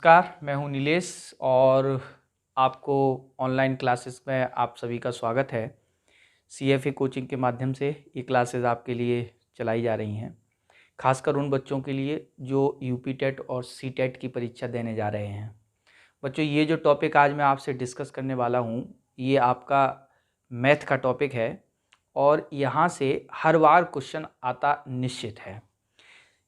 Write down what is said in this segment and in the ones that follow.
नमस्कार, मैं हूं नीलेश और आपको ऑनलाइन क्लासेस में आप सभी का स्वागत है। सीएफए कोचिंग के माध्यम से ये क्लासेस आपके लिए चलाई जा रही हैं, खासकर उन बच्चों के लिए जो यूपी टेट और सी टेट की परीक्षा देने जा रहे हैं। बच्चों, ये जो टॉपिक आज मैं आपसे डिस्कस करने वाला हूँ, ये आपका मैथ का टॉपिक है और यहाँ से हर बार क्वेश्चन आता निश्चित है।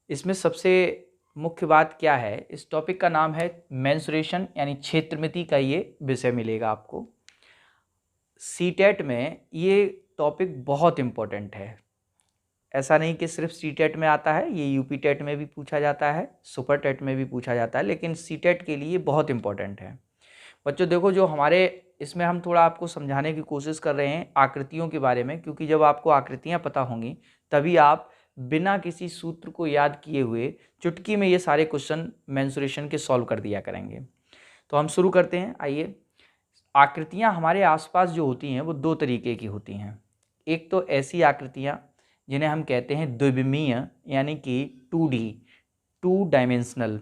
इसमें सबसे मुख्य बात क्या है, इस टॉपिक का नाम है मेंसुरेशन, यानी क्षेत्रमिति का ये विषय मिलेगा आपको। सीटेट में ये टॉपिक बहुत इम्पोर्टेंट है। ऐसा नहीं कि सिर्फ सीटेट में आता है, ये यूपी टेट में भी पूछा जाता है, सुपर टेट में भी पूछा जाता है, लेकिन सीटेट के लिए बहुत इम्पोर्टेंट है। बच्चों देखो, जो हमारे इसमें हम थोड़ा आपको समझाने की कोशिश कर रहे हैं आकृतियों के बारे में, क्योंकि जब आपको आकृतियाँ पता होंगी तभी आप बिना किसी सूत्र को याद किए हुए चुटकी में ये सारे क्वेश्चन मेंसुरेशन के सॉल्व कर दिया करेंगे। तो हम शुरू करते हैं। आइए, आकृतियाँ हमारे आसपास जो होती हैं वो दो तरीके की होती हैं। एक तो ऐसी आकृतियाँ जिन्हें हम कहते हैं द्विविमीय, यानी कि 2D, 2 डायमेंशनल,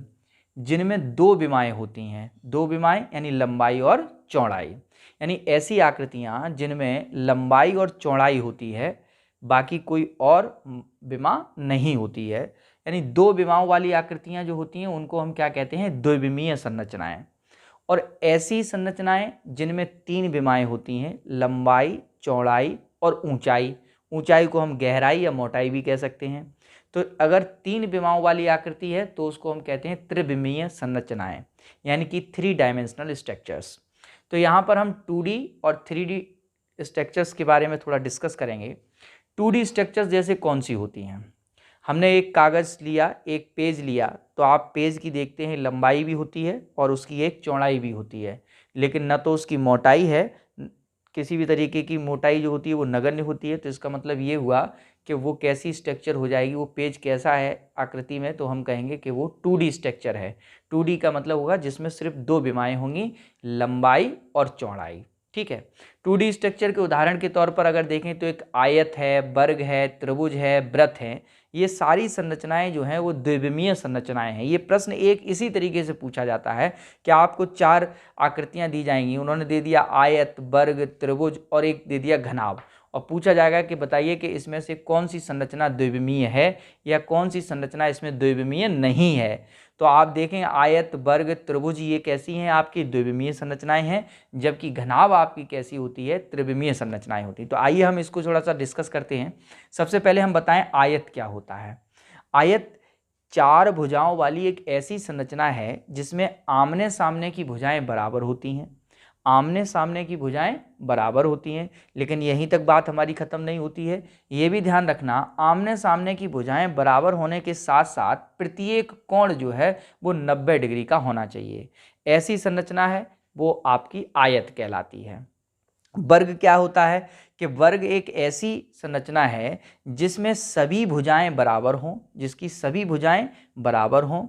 जिनमें दो विमाएँ होती हैं। दो विमाएँ यानी लंबाई और चौड़ाई, यानी ऐसी आकृतियाँ जिनमें लंबाई और चौड़ाई होती है, बाकी कोई और विमा नहीं होती है। यानी दो विमाओं वाली आकृतियाँ जो होती हैं उनको हम क्या कहते हैं, द्विविमीय संरचनाएं। और ऐसी संरचनाएं जिनमें तीन विमाएँ होती हैं, लंबाई, चौड़ाई और ऊंचाई। ऊंचाई को हम गहराई या मोटाई भी कह सकते हैं। तो अगर तीन विमाओं वाली आकृति है तो उसको हम कहते हैं त्रिविमीय संरचनाएं, यानी कि 3 डायमेंशनल स्ट्रक्चर्स। तो यहाँ पर हम 2D और 3D स्ट्रक्चर्स के बारे में थोड़ा डिस्कस करेंगे। 2D स्ट्रक्चर्स जैसे कौन सी होती हैं? हमने एक कागज़ लिया, एक पेज लिया, तो आप पेज की देखते हैं लंबाई भी होती है और उसकी एक चौड़ाई भी होती है, लेकिन न तो उसकी मोटाई है, किसी भी तरीके की मोटाई जो होती है वो नगण्य होती है। तो इसका मतलब ये हुआ कि वो कैसी स्ट्रक्चर हो जाएगी, वो पेज कैसा है आकृति में, तो हम कहेंगे कि वो 2D स्ट्रक्चर है। 2D का मतलब होगा जिसमें सिर्फ दो विमाएँ होंगी, लंबाई और चौड़ाई। ठीक है। 2D स्ट्रक्चर के उदाहरण के तौर पर अगर देखें तो एक आयत है, वर्ग है, त्रिभुज है, वृत्त है। ये सारी संरचनाएं जो हैं वो द्विविमीय संरचनाएं हैं। ये प्रश्न एक इसी तरीके से पूछा जाता है कि आपको चार आकृतियां दी जाएंगी, उन्होंने दे दिया आयत, वर्ग, त्रिभुज और एक दे दिया घनाभ, और पूछा जाएगा कि बताइए कि इसमें से कौन सी संरचना द्विविमीय है या कौन सी संरचना इसमें द्विविमीय नहीं है। तो आप देखें, आयत, वर्ग, त्रिभुज ये कैसी हैं, आपकी द्विविमीय संरचनाएं हैं, जबकि घनाभ आपकी कैसी होती है, त्रिविमीय संरचनाएं होती हैं। तो आइए हम इसको थोड़ा सा डिस्कस करते हैं। सबसे पहले हम बताएं आयत क्या होता है। आयत चार भुजाओं वाली एक ऐसी संरचना है जिसमें आमने सामने की भुजाएं बराबर होती हैं। आमने सामने की भुजाएं बराबर होती हैं, लेकिन यहीं तक बात हमारी खत्म नहीं होती है। ये भी ध्यान रखना, आमने सामने की भुजाएं बराबर होने के साथ साथ प्रत्येक कोण जो है वो 90 डिग्री का होना चाहिए। ऐसी संरचना है वो आपकी आयत कहलाती है। वर्ग क्या होता है कि वर्ग एक ऐसी संरचना है जिसमें सभी भुजाएं बराबर हों, जिसकी सभी भुजाएं बराबर हों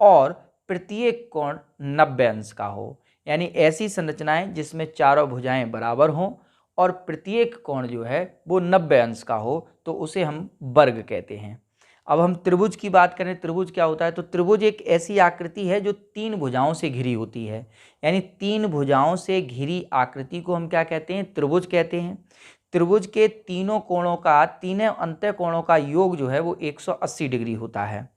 और प्रत्येक कोण 90 अंश का हो। यानी ऐसी संरचनाएं जिसमें चारों भुजाएं बराबर हों और प्रत्येक कोण जो है वो 90 अंश का हो, तो उसे हम वर्ग कहते हैं। अब हम त्रिभुज की बात करें, त्रिभुज क्या होता है, तो त्रिभुज एक ऐसी आकृति है जो तीन भुजाओं से घिरी होती है। यानी तीन भुजाओं से घिरी आकृति को हम क्या कहते हैं, त्रिभुज कहते हैं। त्रिभुज के तीनों कोणों का, तीनों अंत्य कोणों का योग जो है वो 180 डिग्री होता है।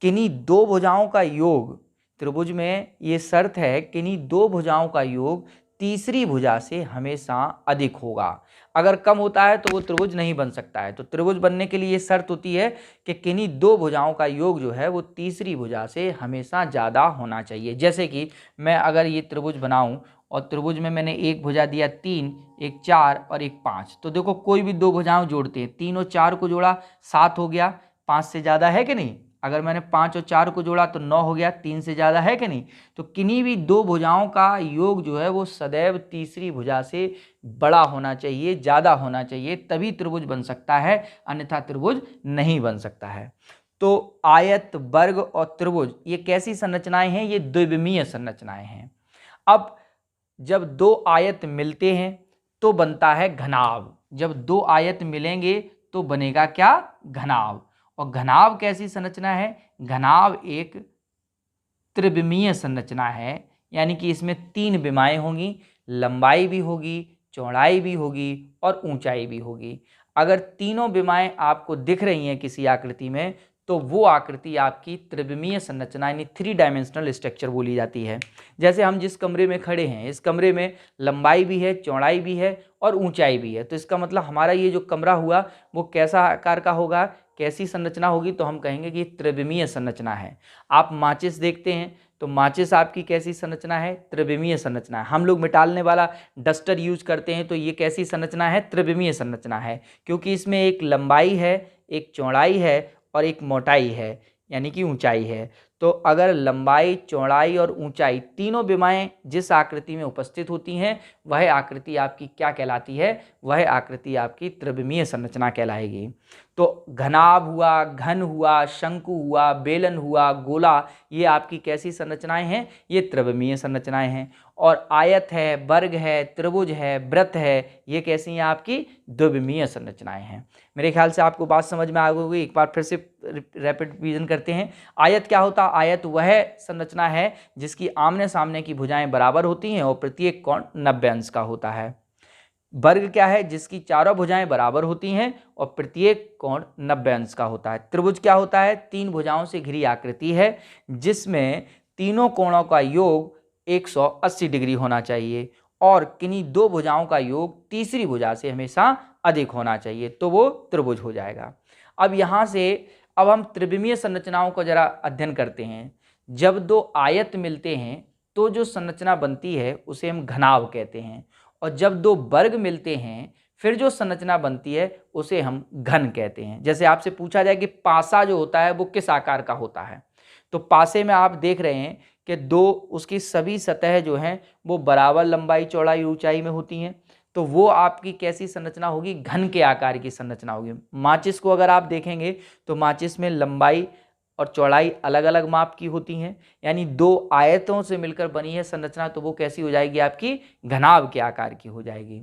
किन्हीं दो भुजाओं का योग, त्रिभुज में ये शर्त है, किन्हीं दो भुजाओं का योग तीसरी भुजा से हमेशा अधिक होगा। अगर कम होता है तो वो त्रिभुज नहीं बन सकता है। तो त्रिभुज बनने के लिए ये शर्त होती है कि किन्हीं दो भुजाओं का योग जो है वो तीसरी भुजा से हमेशा ज़्यादा होना चाहिए। जैसे कि मैं अगर ये त्रिभुज बनाऊं और त्रिभुज में मैंने एक भुजा दिया 3, एक 4 और एक 5, तो देखो कोई भी दो भुजाओं जोड़ते हैं, 3 और 4 को जोड़ा 7 हो गया, 5 से ज़्यादा है कि नहीं। अगर मैंने 5 और 4 को जोड़ा तो 9 हो गया, 3 से ज़्यादा है कि नहीं। तो किन्हीं भी दो भुजाओं का योग जो है वो सदैव तीसरी भुजा से बड़ा होना चाहिए, ज़्यादा होना चाहिए, तभी त्रिभुज बन सकता है, अन्यथा त्रिभुज नहीं बन सकता है। तो आयत, वर्ग और त्रिभुज ये कैसी संरचनाएं हैं, ये द्विविमीय संरचनाएं हैं। अब जब दो आयत मिलते हैं तो बनता है घनाभ। जब दो आयत मिलेंगे तो बनेगा क्या, घनाभ। और घनाभ कैसी संरचना है, घनाभ एक त्रिविमीय संरचना है, यानी कि इसमें 3 विमाएँ होंगी, लंबाई भी होगी, चौड़ाई भी होगी और ऊंचाई भी होगी। अगर तीनों विमाएँ आपको दिख रही हैं किसी आकृति में, तो वो आकृति आपकी त्रिविमीय संरचना यानी 3 डायमेंशनल स्ट्रक्चर बोली जाती है। जैसे हम जिस कमरे में खड़े हैं, इस कमरे में लंबाई भी है, चौड़ाई भी है और ऊंचाई भी है। तो इसका मतलब हमारा ये जो कमरा हुआ वो कैसा आकार का होगा, कैसी संरचना होगी, तो हम कहेंगे कि त्रिविमीय संरचना है। आप माचिस देखते हैं तो माचिस आपकी कैसी संरचना है, त्रिविमीय संरचना है। हम लोग मिटाने वाला डस्टर यूज करते हैं तो ये कैसी संरचना है, त्रिविमीय संरचना है, क्योंकि इसमें एक लंबाई है, एक चौड़ाई है और एक मोटाई है, यानी कि ऊंचाई है। तो अगर लंबाई, चौड़ाई और ऊंचाई तीनों विमाएँ जिस आकृति में उपस्थित होती हैं, वह आकृति आपकी क्या कहलाती है, वह आकृति आपकी त्रिविमीय संरचना कहलाएगी। तो घनाभ हुआ, घन हुआ, शंकु हुआ, बेलन हुआ, गोला, ये आपकी कैसी संरचनाएं हैं, ये त्रिविमीय संरचनाएं हैं। और आयत है, वर्ग है, त्रिभुज है, वृत्त है, ये कैसी हैं आपकी द्विविमीय संरचनाएं हैं। मेरे ख्याल से आपको बात समझ में आ गई होगी। एक बार फिर से रैपिड रिवीजन करते हैं। आयत क्या होता है, आयत वह संरचना है जिसकी आमने सामने की भुजाएं बराबर होती हैं और प्रत्येक कोण 90 अंश का होता है। वर्ग क्या है, जिसकी चारों भुजाएं बराबर होती हैं और प्रत्येक कोण 90 अंश का होता है। त्रिभुज क्या होता है, 3 भुजाओं से घिरी आकृति है जिसमें तीनों कोणों का योग 180 डिग्री होना चाहिए और किन्हीं 2 भुजाओं का योग तीसरी भुजा से हमेशा अधिक होना चाहिए, तो वो त्रिभुज हो जाएगा। अब यहाँ से अब हम त्रिविमीय संरचनाओं को जरा अध्ययन करते हैं। जब 2 आयत मिलते हैं तो जो संरचना बनती है उसे हम घनाभ कहते हैं, और जब 2 वर्ग मिलते हैं फिर जो संरचना बनती है उसे हम घन कहते हैं। जैसे आपसे पूछा जाए कि पासा जो होता है वो किस आकार का होता है, तो पासे में आप देख रहे हैं कि 2 उसकी सभी सतह जो हैं वो बराबर लंबाई, चौड़ाई, ऊंचाई में होती हैं, तो वो आपकी कैसी संरचना होगी, घन के आकार की संरचना होगी। माचिस को अगर आप देखेंगे तो माचिस में लंबाई और चौड़ाई अलग अलग माप की होती हैं, यानी 2 आयतों से मिलकर बनी है संरचना, तो वो कैसी हो जाएगी, आपकी घनाभ के आकार की हो जाएगी।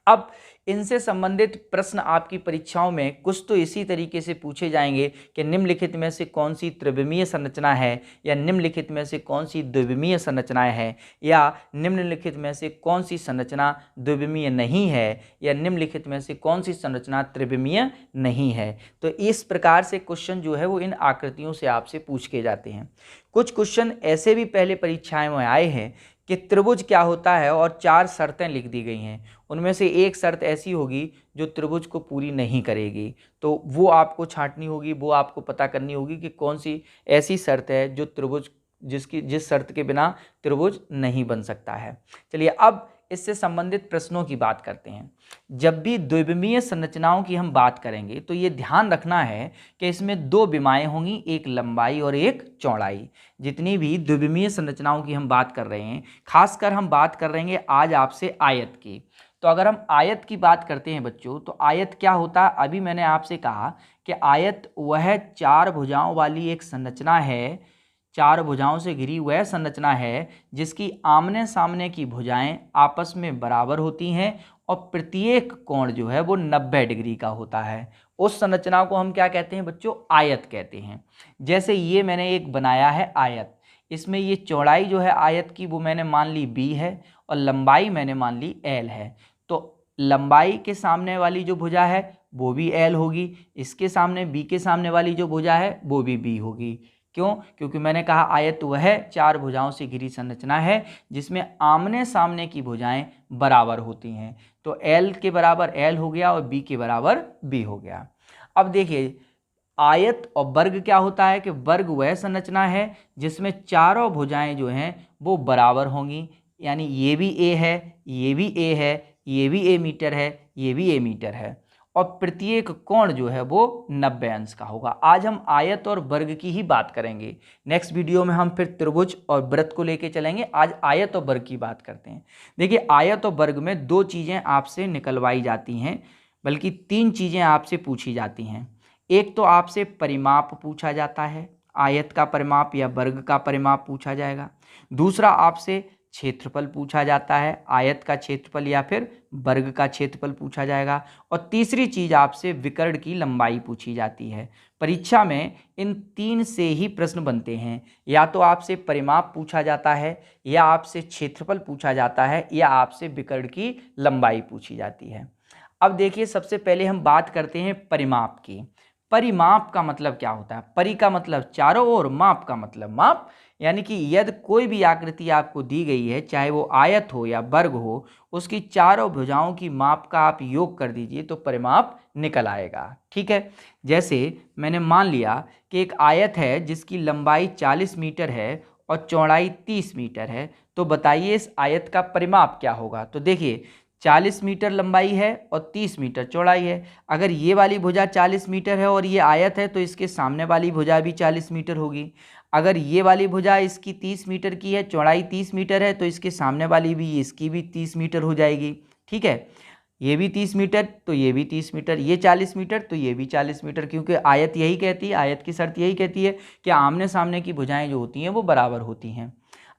अब इनसे संबंधित प्रश्न आपकी परीक्षाओं में कुछ तो इसी तरीके से पूछे जाएंगे कि निम्नलिखित में से कौन सी त्रिविमीय संरचना है, या निम्नलिखित में से कौन सी द्विविमीय संरचनाएं हैं, या निम्नलिखित में से कौन सी संरचना द्विविमीय नहीं है, या निम्नलिखित में से कौन सी संरचना त्रिविमीय नहीं है। तो इस प्रकार से क्वेश्चन जो है वो इन आकृतियों से आपसे पूछ के जाते हैं। कुछ क्वेश्चन ऐसे भी पहले परीक्षाओं में आए हैं कि त्रिभुज क्या होता है और 4 शर्तें लिख दी गई हैं, उनमें से एक शर्त ऐसी होगी जो त्रिभुज को पूरी नहीं करेगी, तो वो आपको छांटनी होगी, वो आपको पता करनी होगी कि कौन सी ऐसी शर्त है जो त्रिभुज जिस शर्त के बिना त्रिभुज नहीं बन सकता है। चलिए अब इससे संबंधित प्रश्नों की बात करते हैं। जब भी द्विविमीय संरचनाओं की हम बात करेंगे तो ये ध्यान रखना है कि इसमें 2 विमाएँ होंगी, एक लंबाई और एक चौड़ाई। जितनी भी द्विविमीय संरचनाओं की हम बात कर रहे हैं, खासकर हम बात कर रहे हैं आज आपसे आयत की। तो अगर हम आयत की बात करते हैं बच्चों, तो आयत क्या होता है, अभी मैंने आपसे कहा कि आयत वह 4 भुजाओं वाली एक संरचना है, 4 भुजाओं से घिरी वह संरचना है जिसकी आमने सामने की भुजाएं आपस में बराबर होती हैं और प्रत्येक कोण जो है वो 90 डिग्री का होता है। उस संरचना को हम क्या कहते हैं बच्चों, आयत कहते हैं। जैसे ये मैंने एक बनाया है आयत, इसमें ये चौड़ाई जो है आयत की वो मैंने मान ली b है और लंबाई मैंने मान ली l है। तो लंबाई के सामने वाली जो भुजा है वो भी l होगी, इसके सामने b के सामने वाली जो भुजा है वो भी b होगी। क्यों? क्योंकि मैंने कहा आयत वह 4 भुजाओं से घिरी संरचना है जिसमें आमने सामने की भुजाएं बराबर होती हैं। तो l के बराबर l हो गया और b के बराबर b हो गया। अब देखिए आयत और वर्ग क्या होता है कि वर्ग वह संरचना है जिसमें चारों भुजाएं जो हैं वो बराबर होंगी, यानी ये भी a है, ये भी a है, ये भी a मीटर है, ये भी a मीटर है, और प्रत्येक कोण जो है वो 90 अंश का होगा। आज हम आयत और वर्ग की ही बात करेंगे, नेक्स्ट वीडियो में हम फिर त्रिभुज और वृत्त को लेके चलेंगे। आज आयत और वर्ग की बात करते हैं। देखिए आयत और वर्ग में 2 चीज़ें आपसे निकलवाई जाती हैं, बल्कि 3 चीज़ें आपसे पूछी जाती हैं। एक तो आपसे परिमाप पूछा जाता है, आयत का परिमाप या वर्ग का परिमाप पूछा जाएगा। दूसरा आपसे क्षेत्रफल पूछा जाता है, आयत का क्षेत्रफल या फिर वर्ग का क्षेत्रफल पूछा जाएगा। और तीसरी चीज आपसे विकर्ण की लंबाई पूछी जाती है। परीक्षा में इन 3 से ही प्रश्न बनते हैं, या तो आपसे परिमाप पूछा जाता है, या आपसे क्षेत्रफल पूछा जाता है, या आपसे विकर्ण की लंबाई पूछी जाती है। अब देखिए, सबसे पहले हम बात करते हैं परिमाप की। परिमाप का मतलब क्या होता है? परि का मतलब चारों ओर, माप का मतलब माप, यानी कि यदि कोई भी आकृति आपको दी गई है, चाहे वो आयत हो या वर्ग हो, उसकी चारों भुजाओं की माप का आप योग कर दीजिए तो परिमाप निकल आएगा। ठीक है, जैसे मैंने मान लिया कि एक आयत है जिसकी लंबाई 40 मीटर है और चौड़ाई 30 मीटर है, तो बताइए इस आयत का परिमाप क्या होगा? तो देखिए, 40 मीटर लंबाई है और 30 मीटर चौड़ाई है। अगर ये वाली भुजा 40 मीटर है और ये आयत है, तो इसके सामने वाली भुजा भी 40 मीटर होगी। अगर ये वाली भुजा इसकी 30 मीटर की है, चौड़ाई 30 मीटर है, तो इसके सामने वाली भी, इसकी भी 30 मीटर हो जाएगी। ठीक है, ये भी 30 मीटर तो ये भी 30 मीटर, ये 40 मीटर तो ये भी 40 मीटर, क्योंकि आयत यही कहती है, आयत की शर्त यही कहती है कि आमने सामने की भुजाएं जो होती हैं वो बराबर होती हैं।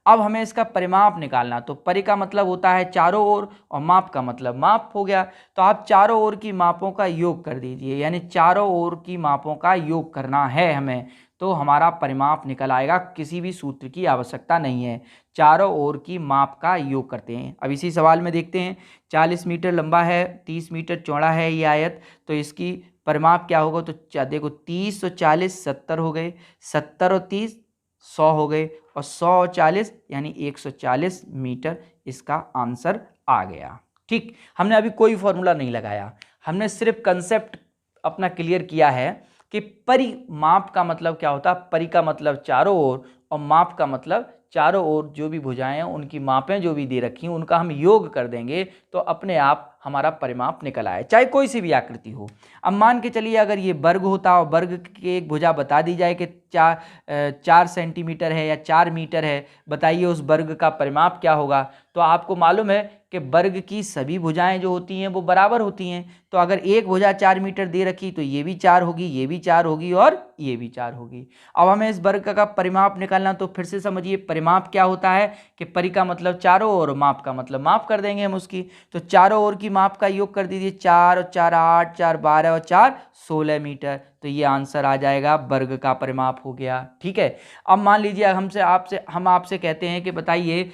अब हमें इसका परिमाप निकालना, तो परि का मतलब होता है चारों ओर और माप का मतलब माप हो गया। तो आप चारों ओर की मापों का योग कर दीजिए, यानी चारों ओर की मापों का योग करना है हमें, तो हमारा परिमाप निकल आएगा। किसी भी सूत्र की आवश्यकता नहीं है, चारों ओर की माप का योग करते हैं। अब इसी सवाल में देखते हैं, 40 मीटर लंबा है, 30 मीटर चौड़ा है ये आयत, तो इसकी परिमाप क्या होगा? तो देखो, 30 और 40 70 हो गए, 70 और 30 100 हो गए, और 100 और 40 यानी 140 मीटर इसका आंसर आ गया। ठीक, हमने अभी कोई फॉर्मूला नहीं लगाया, हमने सिर्फ कंसेप्ट अपना क्लियर किया है कि परिमाप का मतलब क्या होता है। परि का मतलब चारों ओर और माप का मतलब चारों ओर जो भी भुजाएं हैं उनकी मापें जो भी दे रखी हैं उनका हम योग कर देंगे तो अपने आप हमारा परिमाप निकल आए, चाहे कोई सी भी आकृति हो। अब मान के चलिए अगर ये वर्ग होता और वर्ग की एक भुजा बता दी जाए कि 4 सेंटीमीटर है या 4 मीटर है, बताइए उस वर्ग का परिमाप क्या होगा? तो आपको मालूम है कि वर्ग की सभी भुजाएं जो होती हैं वो बराबर होती हैं। तो अगर एक भुजा 4 मीटर दे रखी तो ये भी 4 होगी, ये भी 4 होगी और ये भी 4 होगी। अब हमें इस वर्ग का परिमाप निकालना, तो फिर से समझिए परिमाप क्या होता है कि परि का मतलब चारों ओर, माप का मतलब माप कर देंगे हम उसकी। तो चारों ओर की माप का योग कर दीजिए, 4 और 4 8, 4 12 और 4 16 मीटर, तो ये आंसर आ जाएगा, वर्ग का परिमाप हो गया। ठीक है, अब मान लीजिए हम आपसे कहते हैं कि बताइए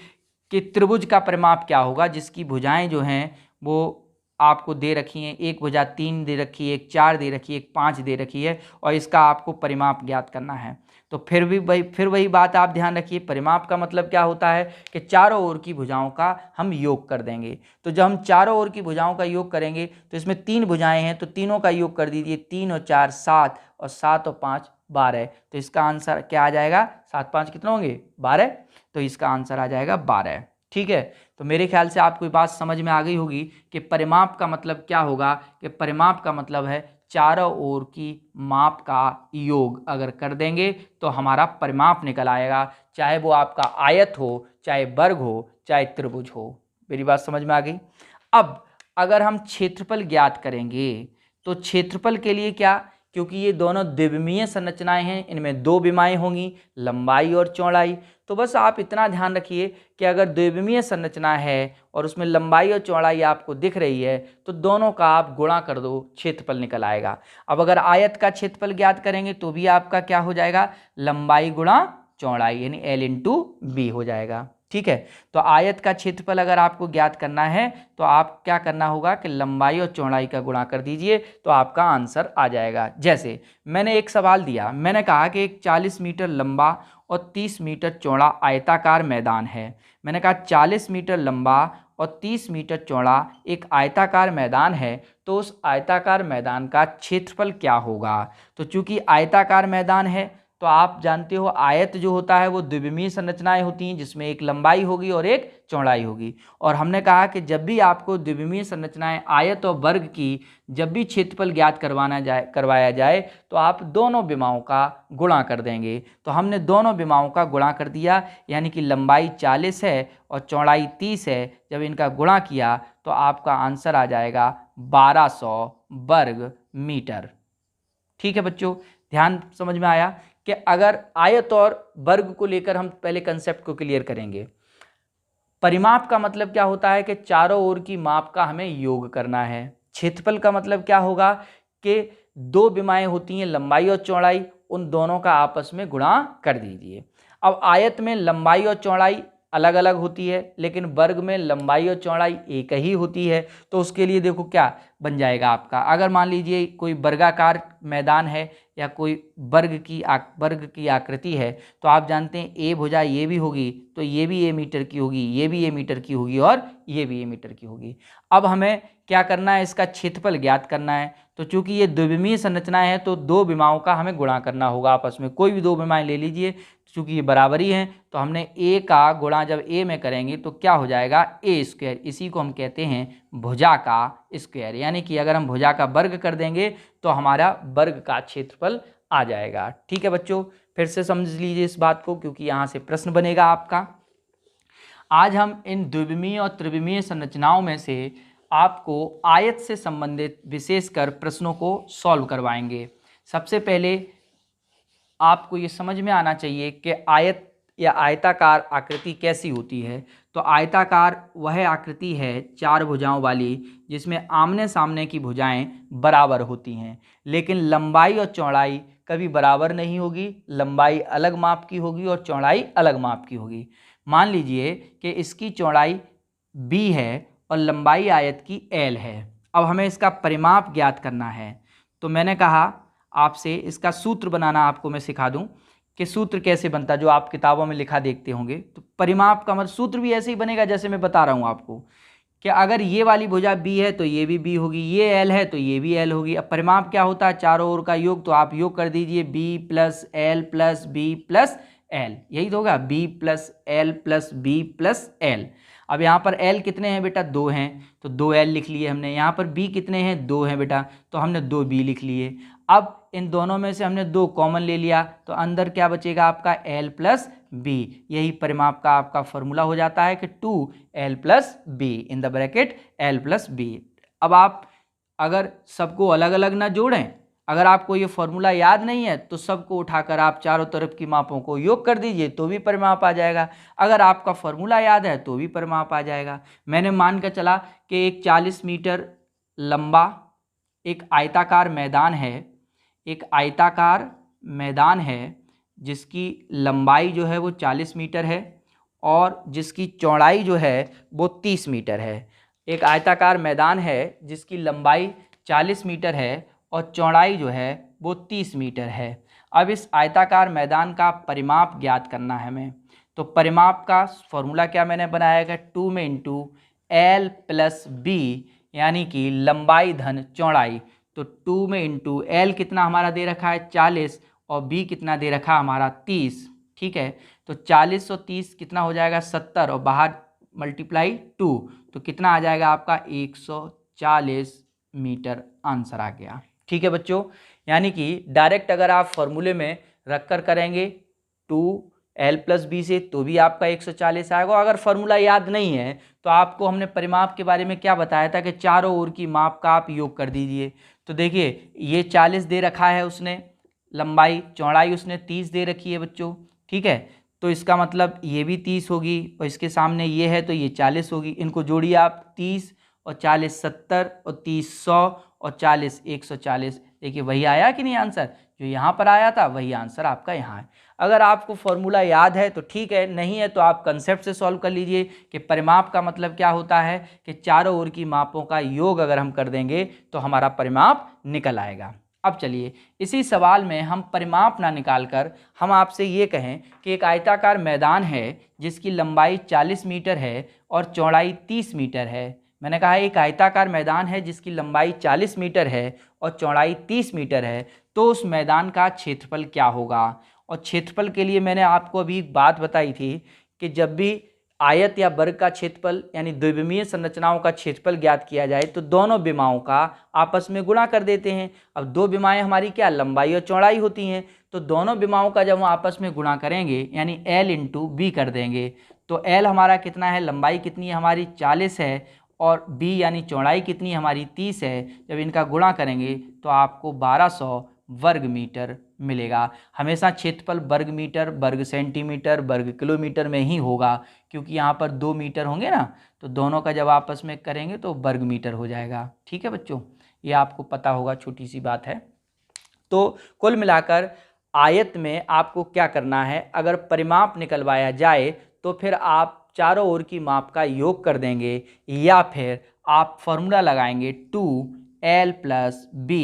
कि त्रिभुज का परिमाप क्या होगा, जिसकी भुजाएं जो हैं वो आपको दे रखी हैं, एक भुजा 3 दे रखी है, एक 4 दे रखी है, एक 5 दे रखी है, और इसका आपको परिमाप ज्ञात करना है। तो फिर वही बात आप ध्यान रखिए, परिमाप का मतलब क्या होता है कि चारों ओर की भुजाओं का हम योग कर देंगे। तो जब हम चारों ओर की भुजाओं का योग करेंगे तो इसमें 3 भुजाएं हैं, तो तीनों का योग कर दीजिए, 3 और 4 7 और 7 और 5 12, तो इसका आंसर क्या आ जाएगा? 7 5 कितने होंगे? 12, तो इसका आंसर आ जाएगा 12। ठीक है, तो मेरे ख्याल से आपको ये बात समझ में आ गई होगी कि परिमाप का मतलब क्या होगा, कि परिमाप का मतलब है चारों ओर की माप का योग अगर कर देंगे तो हमारा परिमाप निकल आएगा, चाहे वो आपका आयत हो, चाहे वर्ग हो, चाहे त्रिभुज हो। मेरी बात समझ में आ गई? अब अगर हम क्षेत्रफल ज्ञात करेंगे तो क्षेत्रफल के लिए क्या, क्योंकि ये दोनों द्विविमीय संरचनाएं हैं, इनमें 2 विमाएं होंगी, लंबाई और चौड़ाई। तो बस आप इतना ध्यान रखिए कि अगर द्विविमीय संरचना है और उसमें लंबाई और चौड़ाई आपको दिख रही है तो दोनों का आप गुणा कर दो, क्षेत्रफल निकल आएगा। अब अगर आयत का क्षेत्रफल ज्ञात करेंगे तो भी आपका क्या हो जाएगा? लंबाई गुणा चौड़ाई, यानी L इंटू बी हो जाएगा। ठीक है, तो आयत का क्षेत्रफल अगर आपको ज्ञात करना है तो आप क्या करना होगा कि लंबाई और चौड़ाई का गुणा कर दीजिए तो आपका आंसर आ जाएगा। जैसे मैंने एक सवाल दिया, मैंने कहा कि एक 40 मीटर लंबा और 30 मीटर चौड़ा आयताकार मैदान है। मैंने कहा 40 मीटर लंबा और 30 मीटर चौड़ा एक आयताकार मैदान है, तो उस आयताकार मैदान का क्षेत्रफल क्या होगा? तो चूंकि आयताकार मैदान है तो आप जानते हो आयत जो होता है वो द्विविमीय संरचनाएं होती हैं, जिसमें एक लंबाई होगी और एक चौड़ाई होगी। और हमने कहा कि जब भी आपको द्विविमीय संरचनाएं आयत और वर्ग की जब भी क्षेत्रफल ज्ञात करवाया जाए तो आप दोनों विमाओं का गुणा कर देंगे। तो हमने दोनों विमाओं का गुणा कर दिया, यानी कि लंबाई 40 है और चौड़ाई 30 है, जब इनका गुणा किया तो आपका आंसर आ जाएगा 1200 वर्ग मीटर। ठीक है बच्चों, ध्यान समझ में आया कि अगर आयत और वर्ग को लेकर हम पहले कंसेप्ट को क्लियर करेंगे। परिमाप का मतलब क्या होता है कि चारों ओर की माप का हमें योग करना है। क्षेत्रफल का मतलब क्या होगा कि दो विमाएं होती हैं लंबाई और चौड़ाई, उन दोनों का आपस में गुणा कर दीजिए। अब आयत में लंबाई और चौड़ाई अलग अलग होती है, लेकिन वर्ग में लंबाई और चौड़ाई एक ही होती है। तो उसके लिए देखो क्या बन जाएगा आपका, अगर मान लीजिए कोई वर्गाकार मैदान है या कोई वर्ग की आकृति है, तो आप जानते हैं ए भुजा ये भी होगी, तो ये भी ए मीटर की होगी, ये भी ए मीटर की होगी और ये भी ए मीटर की होगी। अब हमें क्या करना है, इसका क्षेत्रफल ज्ञात करना है। तो चूंकि ये द्विविमीय संरचना है तो दो विमाओं का हमें गुणा करना होगा आपस में। कोई भी दो विमाएं ले लीजिए, चूंकि ये बराबरी हैं तो हमने ए का गुणा जब ए में करेंगे तो क्या हो जाएगा, ए स्क्वायर। इसी को हम कहते हैं भुजा का स्क्वायर, यानी कि अगर हम भुजा का वर्ग कर देंगे तो हमारा वर्ग का क्षेत्रफल आ जाएगा। ठीक है बच्चों, फिर से समझ लीजिए इस बात को, क्योंकि यहाँ से प्रश्न बनेगा आपका। आज हम इन द्विविमीय और त्रिविमीय संरचनाओं में से आपको आयत से संबंधित विशेषकर प्रश्नों को सॉल्व करवाएंगे। सबसे पहले आपको ये समझ में आना चाहिए कि आयत या आयताकार आकृति कैसी होती है। तो आयताकार वह आकृति है चार भुजाओं वाली जिसमें आमने सामने की भुजाएं बराबर होती हैं, लेकिन लंबाई और चौड़ाई कभी बराबर नहीं होगी। लंबाई अलग माप की होगी और चौड़ाई अलग माप की होगी। मान लीजिए कि इसकी चौड़ाई b है और लंबाई आयत की l है। अब हमें इसका परिमाप ज्ञात करना है। तो मैंने कहा आपसे इसका सूत्र बनाना आपको मैं सिखा दूं कि सूत्र कैसे बनता, जो आप किताबों में लिखा देखते होंगे। तो परिमाप का मतलब सूत्र भी ऐसे ही बनेगा जैसे मैं बता रहा हूं आपको, कि अगर ये वाली भुजा b है तो ये भी b होगी, ये l है तो ये भी l होगी। अब परिमाप क्या होता है, चारों ओर का योग। तो आप योग कर दीजिए b plus l plus b plus l, यही तो होगा b plus l plus b plus l। अब यहाँ पर l कितने हैं बेटा, 2 हैं, तो 2l लिख लिए हमने। यहाँ पर b कितने हैं, 2 हैं बेटा, तो हमने 2b लिख लिए। अब इन दोनों में से हमने 2 कॉमन ले लिया, तो अंदर क्या बचेगा आपका l प्लस b। यही परिमाप का आपका फॉर्मूला हो जाता है कि 2l plus b in the bracket l plus b। अब आप अगर सबको अलग अलग ना जोड़ें, अगर आपको ये फॉर्मूला याद नहीं है तो सबको उठाकर आप चारों तरफ की मापों को योग कर दीजिए तो भी परिमाप आ जाएगा। अगर आपका फॉर्मूला याद है तो भी परिमाप आ जाएगा। मैंने मान कर चला कि एक 40 मीटर लंबा एक आयताकार मैदान है, एक आयताकार मैदान है जिसकी लंबाई जो है वो 40 मीटर है और जिसकी चौड़ाई जो है वो 30 मीटर है। एक आयताकार मैदान है जिसकी लंबाई 40 मीटर है और चौड़ाई जो है वो 30 मीटर है। अब इस आयताकार मैदान का परिमाप ज्ञात करना है हमें। तो परिमाप का फॉर्मूला क्या मैंने बनाया है, 2 में इंटू एल प्लस बी, यानी कि लंबाई धन चौड़ाई। तो 2 में इंटू एल कितना हमारा दे रखा है 40 और बी कितना दे रखा हमारा 30। ठीक है, तो 40 और 30 कितना हो जाएगा 70 और बाहर मल्टीप्लाई 2, तो कितना आ जाएगा आपका 140 मीटर आंसर आ गया। ठीक है बच्चों, यानी कि डायरेक्ट अगर आप फॉर्मूले में रख कर करेंगे 2l प्लस बी से तो भी आपका 140 आएगा। अगर फॉर्मूला याद नहीं है तो आपको हमने परिमाप के बारे में क्या बताया था कि चारों ओर की माप का आप योग कर दीजिए। तो देखिए ये 40 दे रखा है उसने, लंबाई चौड़ाई उसने 30 दे रखी है बच्चों। ठीक है, तो इसका मतलब ये भी 30 होगी और इसके सामने ये है तो ये 40 होगी। इनको जोड़िए आप, 30 और 40 70 और 30 100 और 40 140। देखिए वही आया कि नहीं आंसर, जो यहाँ पर आया था वही आंसर आपका यहाँ है। अगर आपको फॉर्मूला याद है तो ठीक है, नहीं है तो आप कंसेप्ट से सॉल्व कर लीजिए कि परिमाप का मतलब क्या होता है कि चारों ओर की मापों का योग अगर हम कर देंगे तो हमारा परिमाप निकल आएगा। अब चलिए इसी सवाल में हम परिमाप ना निकाल कर हम आपसे ये कहें कि एक आयताकार मैदान है जिसकी लंबाई 40 मीटर है और चौड़ाई 30 मीटर है। मैंने कहा एक आयताकार मैदान है जिसकी लंबाई 40 मीटर है और चौड़ाई 30 मीटर है, तो उस मैदान का क्षेत्रफल क्या होगा। और क्षेत्रफल के लिए मैंने आपको अभी एक बात बताई थी कि जब भी आयत या वर्ग का क्षेत्रफल यानी द्विविमीय संरचनाओं का क्षेत्रफल ज्ञात किया जाए तो दोनों विमाओं का आपस में गुणा कर देते हैं। अब दो विमाएं हमारी क्या लंबाई और चौड़ाई होती हैं, तो दोनों विमाओं का जब हम आपस में गुणा करेंगे यानी l इंटू बी कर देंगे, तो l हमारा कितना है, लंबाई कितनी है हमारी 40 है और b यानी चौड़ाई कितनी हमारी 30 है। जब इनका गुणा करेंगे तो आपको 1200 वर्ग मीटर मिलेगा। हमेशा क्षेत्रफल वर्ग मीटर, वर्ग सेंटीमीटर, वर्ग किलोमीटर में ही होगा, क्योंकि यहाँ पर 2 मीटर होंगे ना, तो दोनों का जब आपस में करेंगे तो वर्ग मीटर हो जाएगा। ठीक है बच्चों, ये आपको पता होगा, छोटी सी बात है। तो कुल मिलाकर आयत में आपको क्या करना है, अगर परिमाप निकलवाया जाए तो फिर आप चारों ओर की माप का योग कर देंगे, या फिर आप फॉर्मूला लगाएंगे 2l + b,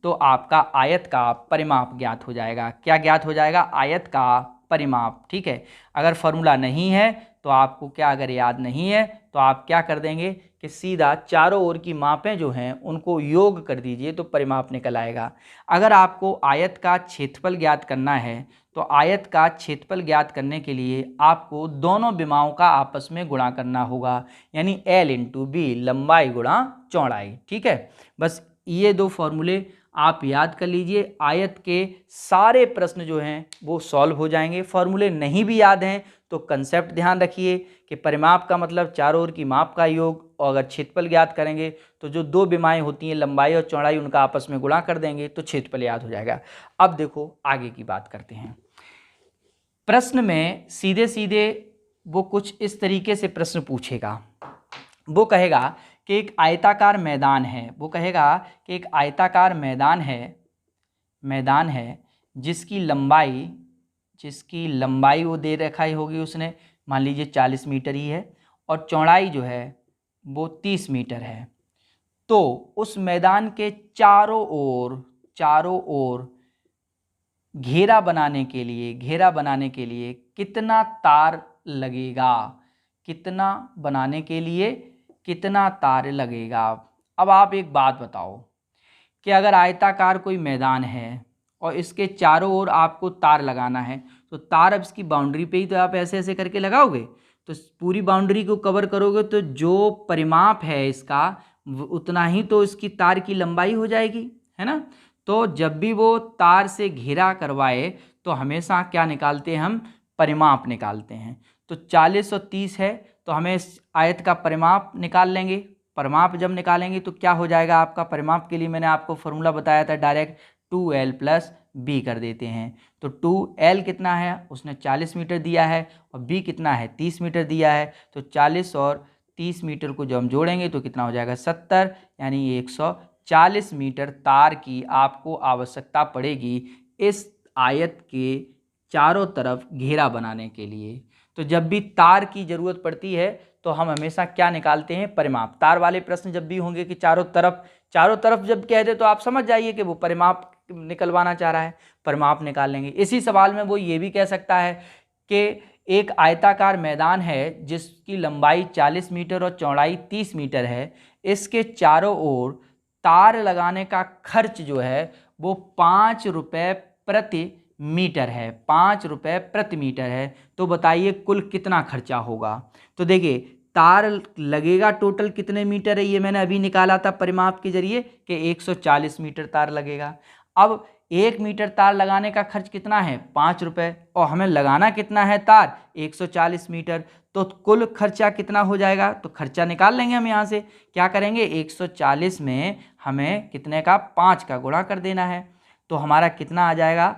तो आपका आयत का परिमाप ज्ञात हो जाएगा। क्या ज्ञात हो जाएगा? आयत का परिमाप। ठीक है, अगर फॉर्मूला नहीं है तो आपको क्या, अगर याद नहीं है तो आप क्या कर देंगे कि सीधा चारों ओर की मापें जो हैं उनको योग कर दीजिए तो परिमाप निकल आएगा। अगर आपको आयत का क्षेत्रफल ज्ञात करना है तो आयत का क्षेत्रफल ज्ञात करने के लिए आपको दोनों विमाओं का आपस में गुणा करना होगा, यानी l × b, लंबाई गुणा चौड़ाई। ठीक है, बस ये दो फॉर्मूले आप याद कर लीजिए, आयत के सारे प्रश्न जो हैं वो सॉल्व हो जाएंगे। फॉर्मूले नहीं भी याद हैं तो कंसेप्ट ध्यान रखिए कि परिमाप का मतलब चारों ओर की माप का योग, और अगर क्षेत्रफल ज्ञात करेंगे तो जो दो विमाएं होती हैं लंबाई और चौड़ाई, उनका आपस में गुणा कर देंगे तो क्षेत्रफल याद हो जाएगा। अब देखो आगे की बात करते हैं। प्रश्न में सीधे सीधे वो कुछ इस तरीके से प्रश्न पूछेगा, वो कहेगा कि एक आयताकार मैदान है, वो कहेगा कि एक आयताकार मैदान है जिसकी लंबाई वो दे रखा ही होगी उसने, मान लीजिए 40 मीटर ही है, और चौड़ाई जो है वो 30 मीटर है। तो उस मैदान के चारों ओर घेरा बनाने के लिए कितना तार लगेगा? अब आप एक बात बताओ कि अगर आयताकार कोई मैदान है और इसके चारों ओर आपको तार लगाना है, तो तार अब इसकी बाउंड्री पे ही तो आप ऐसे ऐसे करके लगाओगे, तो पूरी बाउंड्री को कवर करोगे तो जो परिमाप है इसका उतना ही तो इसकी तार की लंबाई हो जाएगी, है ना। तो जब भी वो तार से घेरा करवाए तो हमेशा क्या निकालते हैं हम? परिमाप निकालते हैं। तो 40 और 30 है तो हमें इस आयत का परिमाप निकाल लेंगे। परिमाप जब निकालेंगे तो क्या हो जाएगा आपका? परिमाप के लिए मैंने आपको फॉर्मूला बताया था, डायरेक्ट 2l + b कर देते हैं। तो 2l कितना है? उसने 40 मीटर दिया है, और b कितना है? 30 मीटर दिया है। तो 40 और 30 मीटर को जब हम जोड़ेंगे तो कितना हो जाएगा? 70, यानी 140 मीटर तार की आपको आवश्यकता पड़ेगी इस आयत के चारों तरफ घेरा बनाने के लिए। तो जब भी तार की ज़रूरत पड़ती है तो हम हमेशा क्या निकालते हैं? परिमाप। तार वाले प्रश्न जब भी होंगे कि चारों तरफ जब कह दे तो आप समझ जाइए कि वो परिमाप निकलवाना चाह रहा है, परिमाप निकाल लेंगे। इसी सवाल में वो ये भी कह सकता है कि एक आयताकार मैदान है जिसकी लंबाई 40 मीटर और चौड़ाई 30 मीटर है, इसके चारों ओर तार लगाने का खर्च जो है वो 5 रुपये प्रति मीटर है, 5 रुपये प्रति मीटर है। तो बताइए कुल कितना खर्चा होगा? तो देखिए तार लगेगा टोटल कितने मीटर है, ये मैंने अभी निकाला था परिमाप के जरिए कि 140 मीटर तार लगेगा। अब 1 मीटर तार लगाने का खर्च कितना है? 5 रुपये, और हमें लगाना कितना है तार? 140 मीटर। तो कुल खर्चा कितना हो जाएगा? तो खर्चा निकाल लेंगे हम यहाँ से। क्या करेंगे? 140 में हमें कितने का? 5 का गुणा कर देना है। तो हमारा कितना आ जाएगा?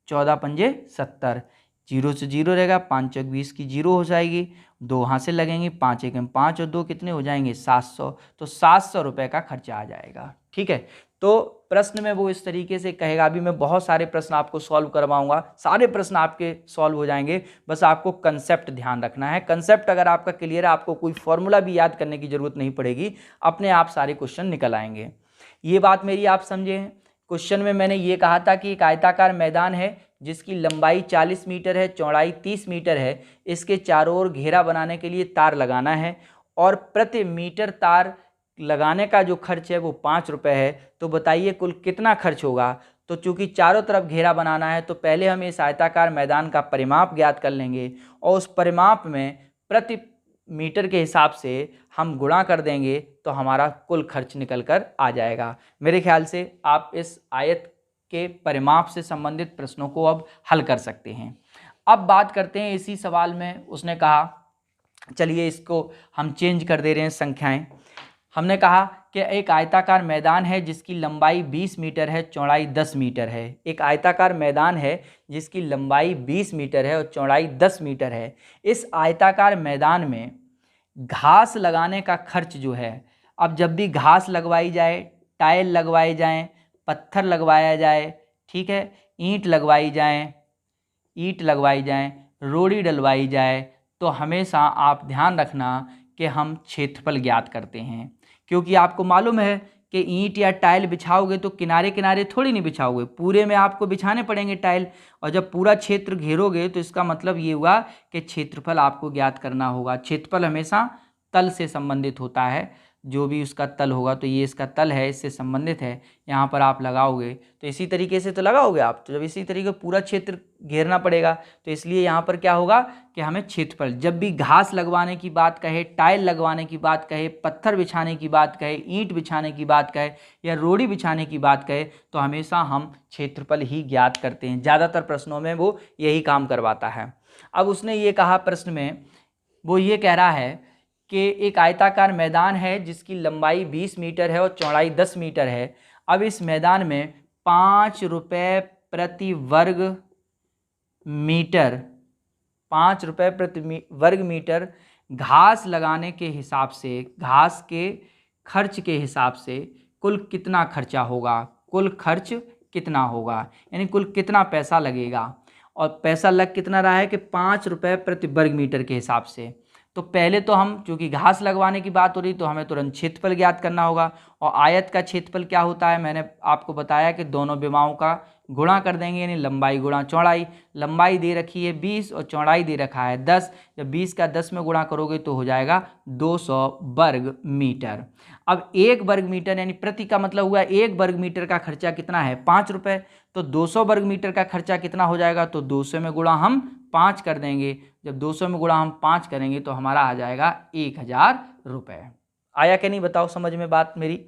14 पंजे 70, 0 से 0 रहेगा, 5 चौक 20 की 0 हो जाएगी, 2 यहाँ से लगेंगे, 5 एकम 5 और 2 कितने हो जाएंगे? 700। तो 700 रुपये का खर्चा आ जाएगा। ठीक है, तो प्रश्न में वो इस तरीके से कहेगा। अभी मैं बहुत सारे प्रश्न आपको सॉल्व करवाऊंगा, सारे प्रश्न आपके सॉल्व हो जाएंगे, बस आपको कंसेप्ट ध्यान रखना है। कंसेप्ट अगर आपका क्लियर है, आपको कोई फॉर्मूला भी याद करने की जरूरत नहीं पड़ेगी, अपने आप सारे क्वेश्चन निकल आएंगे। ये बात मेरी आप समझे हैं। क्वेश्चन में मैंने ये कहा था कि एक आयताकार मैदान है जिसकी लंबाई 40 मीटर है, चौड़ाई 30 मीटर है, इसके चारों ओर घेरा बनाने के लिए तार लगाना है, और प्रति मीटर तार लगाने का जो खर्च है वो 5 रुपये है। तो बताइए कुल कितना खर्च होगा? तो चूंकि चारों तरफ घेरा बनाना है तो पहले हम इस आयताकार मैदान का परिमाप ज्ञात कर लेंगे, और उस परिमाप में प्रति मीटर के हिसाब से हम गुणा कर देंगे तो हमारा कुल खर्च निकल कर आ जाएगा। मेरे ख्याल से आप इस आयत के परिमाप से संबंधित प्रश्नों को अब हल कर सकते हैं। अब बात करते हैं इसी सवाल में, उसने कहा चलिए इसको हम चेंज कर दे रहे हैं संख्याएं। हमने कहा कि एक आयताकार मैदान है जिसकी लंबाई 20 मीटर है, चौड़ाई 10 मीटर है। एक आयताकार मैदान है जिसकी लंबाई 20 मीटर है और चौड़ाई 10 मीटर है। इस आयताकार मैदान में घास लगाने का खर्च जो है, अब जब भी घास लगवाई जाए, टाइल लगवाए जाएं, पत्थर लगवाया जाए, ठीक है, ईंट लगवाई जाएं, रोड़ी डलवाई जाए, तो हमेशा आप ध्यान रखना कि हम क्षेत्रफल ज्ञात करते हैं। क्योंकि आपको मालूम है कि ईंट या टाइल बिछाओगे तो किनारे किनारे थोड़ी नहीं बिछाओगे, पूरे में आपको बिछाने पड़ेंगे टाइल। और जब पूरा क्षेत्र घेरोगे तो इसका मतलब ये हुआ कि क्षेत्रफल आपको ज्ञात करना होगा। क्षेत्रफल हमेशा तल से संबंधित होता है, जो भी उसका तल होगा, तो ये इसका तल है, इससे संबंधित है। यहाँ पर आप लगाओगे तो इसी तरीके से तो लगाओगे आप, तो जब इसी तरीके पूरा क्षेत्र घेरना पड़ेगा, तो इसलिए यहाँ पर क्या होगा कि हमें क्षेत्रफल, जब भी घास लगवाने की बात कहे, टाइल लगवाने की बात कहे, पत्थर बिछाने की बात कहे, ईंट बिछाने की बात कहे या रोड़ी बिछाने की बात कहे, तो हमेशा हम क्षेत्रफल ही ज्ञात करते हैं। ज़्यादातर प्रश्नों में वो यही काम करवाता है। अब उसने ये कहा प्रश्न में, वो ये कह रहा है कि एक आयताकार मैदान है जिसकी लंबाई 20 मीटर है और चौड़ाई 10 मीटर है। अब इस मैदान में 5 रुपये प्रति वर्ग मीटर, 5 रुपये प्रति वर्ग मीटर घास लगाने के हिसाब से, घास के खर्च के हिसाब से कुल कितना खर्चा होगा, कुल खर्च कितना होगा, यानी कुल कितना पैसा लगेगा। और पैसा लग कितना रहा है कि 5 रुपये प्रति वर्ग मीटर के हिसाब से। तो पहले तो हम, चूँकि घास लगवाने की बात हो रही, तो हमें तुरंत क्षेत्रफल ज्ञात करना होगा। और आयत का क्षेत्रफल क्या होता है, मैंने आपको बताया कि दोनों विमाओं का गुणा कर देंगे, यानी लंबाई गुणा चौड़ाई। लंबाई दे रखी है 20 और चौड़ाई दे रखा है 10। जब 20 का 10 में गुणा करोगे तो हो जाएगा 200 वर्ग मीटर। अब 1 वर्ग मीटर यानी प्रति का मतलब हुआ 1 वर्ग मीटर का खर्चा कितना है, 5 रुपये। तो 200 वर्ग मीटर का खर्चा कितना हो जाएगा, तो 200 में गुणा हम 5 कर देंगे। जब 200 में गुणा हम 5 करेंगे तो हमारा आ जाएगा 1000 रुपये। आया कि नहीं, बताओ समझ में बात मेरी।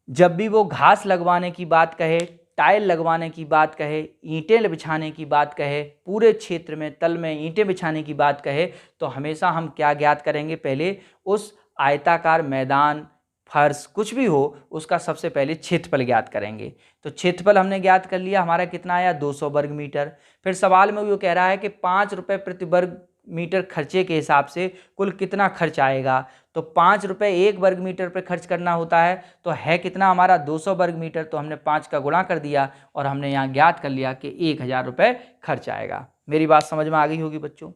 जब भी वो घास लगवाने की बात कहे, टाइल लगवाने की बात कहे, ईंटें बिछाने की बात कहे, पूरे क्षेत्र में तल में ईंटें बिछाने की बात कहे, तो हमेशा हम क्या ज्ञात करेंगे, पहले उस आयताकार मैदान, फर्श, कुछ भी हो, उसका सबसे पहले क्षेत्रफल ज्ञात करेंगे। तो क्षेत्रफल हमने ज्ञात कर लिया, हमारा कितना आया, 200 वर्ग मीटर। फिर सवाल में वो कह रहा है कि 5 रुपये प्रति वर्ग मीटर खर्चे के हिसाब से कुल कितना खर्च आएगा। तो 5 रुपये 1 वर्ग मीटर पर खर्च करना होता है, तो है कितना हमारा 200 वर्ग मीटर। तो हमने 5 का गुणा कर दिया और हमने यहाँ ज्ञात कर लिया कि 1000 रुपये खर्च आएगा। मेरी बात समझ में आ गई होगी बच्चों।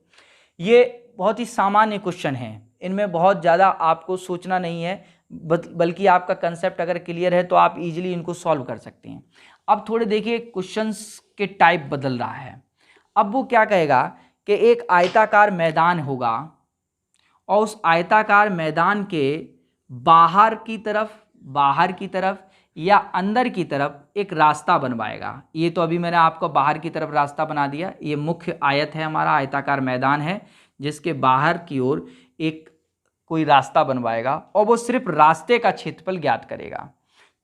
ये बहुत ही सामान्य क्वेश्चन हैं, इनमें बहुत ज़्यादा आपको सोचना नहीं है, बल्कि आपका कंसेप्ट अगर क्लियर है तो आप इजीली इनको सॉल्व कर सकते हैं। अब थोड़े देखिए क्वेश्चंस के टाइप बदल रहा है। अब वो क्या कहेगा कि एक आयताकार मैदान होगा और उस आयताकार मैदान के बाहर की तरफ या अंदर की तरफ एक रास्ता बनवाएगा। ये तो अभी मैंने आपको बाहर की तरफ रास्ता बना दिया। ये मुख्य आयत है, हमारा आयताकार मैदान है जिसके बाहर की ओर एक कोई रास्ता बनवाएगा और वो सिर्फ रास्ते का क्षेत्रफल ज्ञात करेगा।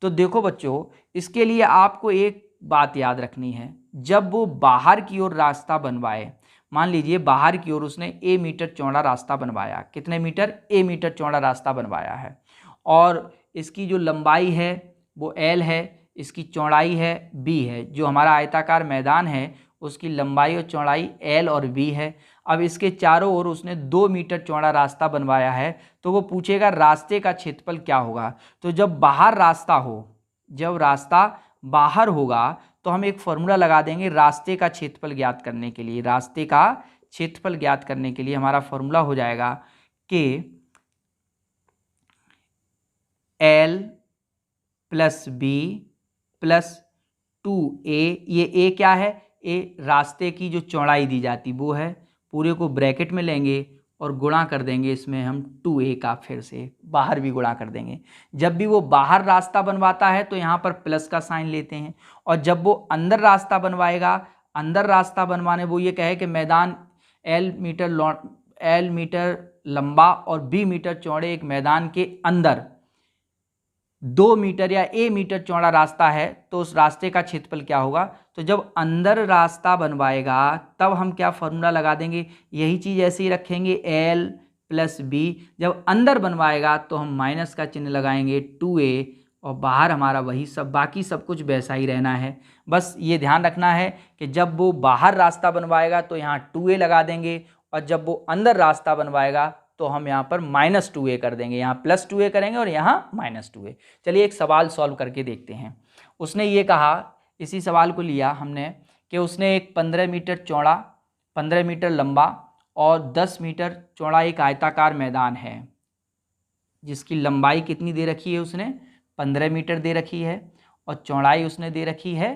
तो देखो बच्चों, इसके लिए आपको एक बात याद रखनी है, जब वो बाहर की ओर रास्ता बनवाए, मान लीजिए बाहर की ओर उसने ए मीटर चौड़ा रास्ता बनवाया, कितने मीटर, ए मीटर चौड़ा रास्ता बनवाया है, और इसकी जो लंबाई है वो एल है, इसकी चौड़ाई है बी है। जो हमारा आयताकार मैदान है उसकी लंबाई और चौड़ाई एल और बी है। अब इसके चारों ओर उसने 2 मीटर चौड़ा रास्ता बनवाया है, तो वो पूछेगा रास्ते का क्षेत्रफल क्या होगा। तो जब बाहर रास्ता हो, जब रास्ता बाहर होगा तो हम एक फॉर्मूला लगा देंगे रास्ते का क्षेत्रफल ज्ञात करने के लिए। रास्ते का क्षेत्रफल ज्ञात करने के लिए हमारा फॉर्मूला हो जाएगा कि L plus B plus 2a। ये ए क्या है, ए रास्ते की जो चौड़ाई दी जाती वो है, पूरे को ब्रैकेट में लेंगे और गुणा कर देंगे इसमें हम 2a का, फिर से बाहर भी गुणा कर देंगे। जब भी वो बाहर रास्ता बनवाता है तो यहाँ पर प्लस का साइन लेते हैं, और जब वो अंदर रास्ता बनवाएगा, अंदर रास्ता बनवाने वो ये कहे कि मैदान एल मीटर लंबा और बी मीटर चौड़े एक मैदान के अंदर 2 मीटर या ए मीटर चौड़ा रास्ता है, तो उस रास्ते का क्षेत्रफल क्या होगा। तो जब अंदर रास्ता बनवाएगा तब हम क्या फॉर्मूला लगा देंगे, यही चीज़ ऐसे ही रखेंगे, एल प्लस बी। जब अंदर बनवाएगा तो हम माइनस का चिन्ह लगाएंगे 2a, और बाहर हमारा वही सब, बाकी सब कुछ वैसा ही रहना है। बस ये ध्यान रखना है कि जब वो बाहर रास्ता बनवाएगा तो यहाँ 2a लगा देंगे, और जब वो अंदर रास्ता बनवाएगा तो हम यहाँ पर -2a कर देंगे। यहाँ +2a करेंगे और यहाँ -2a। चलिए एक सवाल सॉल्व करके देखते हैं। उसने ये कहा, इसी सवाल को लिया हमने, कि उसने एक 15 मीटर चौड़ा, 15 मीटर लंबा और 10 मीटर चौड़ा एक आयताकार मैदान है, जिसकी लंबाई कितनी दे रखी है, उसने 15 मीटर दे रखी है, और चौड़ाई उसने दे रखी है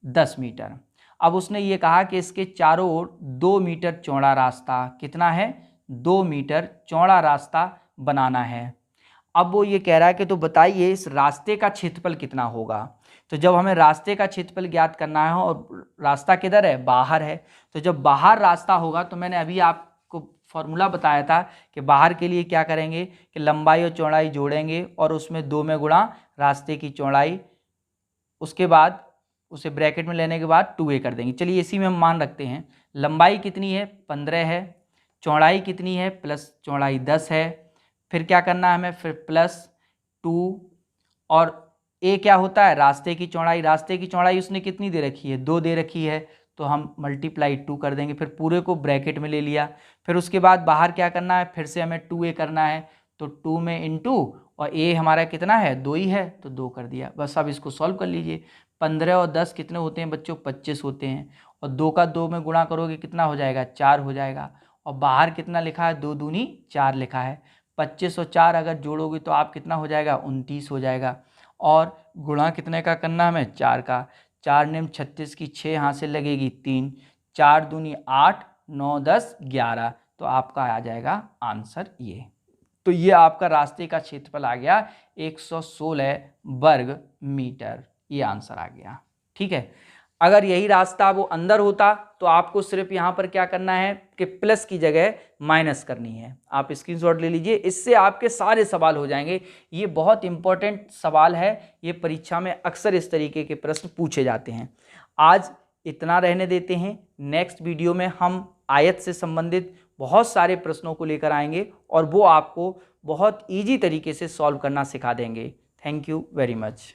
10 मीटर। अब उसने ये कहा कि इसके चारों ओर 2 मीटर चौड़ा रास्ता, कितना है, 2 मीटर चौड़ा रास्ता बनाना है। अब वो ये कह रहा है कि तो बताइए इस रास्ते का क्षेत्रफल कितना होगा। तो जब हमें रास्ते का क्षेत्रफल ज्ञात करना है और रास्ता किधर है, बाहर है, तो जब बाहर रास्ता होगा तो मैंने अभी आपको फॉर्मूला बताया था कि बाहर के लिए क्या करेंगे कि लंबाई और चौड़ाई जोड़ेंगे और उसमें 2 में गुणा रास्ते की चौड़ाई, उसके बाद उसे ब्रैकेट में लेने के बाद 2a कर देंगे। चलिए इसी में हम मान रखते हैं, लंबाई कितनी है 15 है, चौड़ाई कितनी है प्लस चौड़ाई 10 है, फिर क्या करना है हमें, फिर +2, और a क्या होता है, रास्ते की चौड़ाई। रास्ते की चौड़ाई उसने कितनी दे रखी है, 2 दे रखी है, तो हम मल्टीप्लाई 2 कर देंगे, फिर पूरे को ब्रैकेट में ले लिया। फिर उसके बाद बाहर क्या करना है, फिर से हमें 2a करना है, तो 2 में इंटू, और a हमारा कितना है, 2 ही है, तो 2 कर दिया। बस अब इसको सॉल्व कर लीजिए। 15 और 10 कितने होते हैं बच्चों, 25 होते हैं, और 2 का 2 में गुणा करोगे कितना हो जाएगा, 4 हो जाएगा, और बाहर कितना लिखा है, 2 दूनी 4 लिखा है। 25 और 4 अगर जोड़ोगे तो आप कितना हो जाएगा, 29 हो जाएगा, और गुणा कितने का करना हमें, 4 का। 4 नेम 36 की 6 यहाँ से लगेगी 3, 4 दूनी 8, 9 10 11, तो आपका आ जाएगा आंसर ये। तो ये आपका रास्ते का क्षेत्रफल आ गया 116 वर्ग मीटर, ये आंसर आ गया। ठीक है, अगर यही रास्ता वो अंदर होता तो आपको सिर्फ यहाँ पर क्या करना है कि प्लस की जगह माइनस करनी है। आप स्क्रीनशॉट ले लीजिए, इससे आपके सारे सवाल हो जाएंगे। ये बहुत इंपॉर्टेंट सवाल है, ये परीक्षा में अक्सर इस तरीके के प्रश्न पूछे जाते हैं। आज इतना रहने देते हैं, नेक्स्ट वीडियो में हम आयत से संबंधित बहुत सारे प्रश्नों को लेकर आएंगे और वो आपको बहुत ईजी तरीके से सॉल्व करना सिखा देंगे। Thank you very much.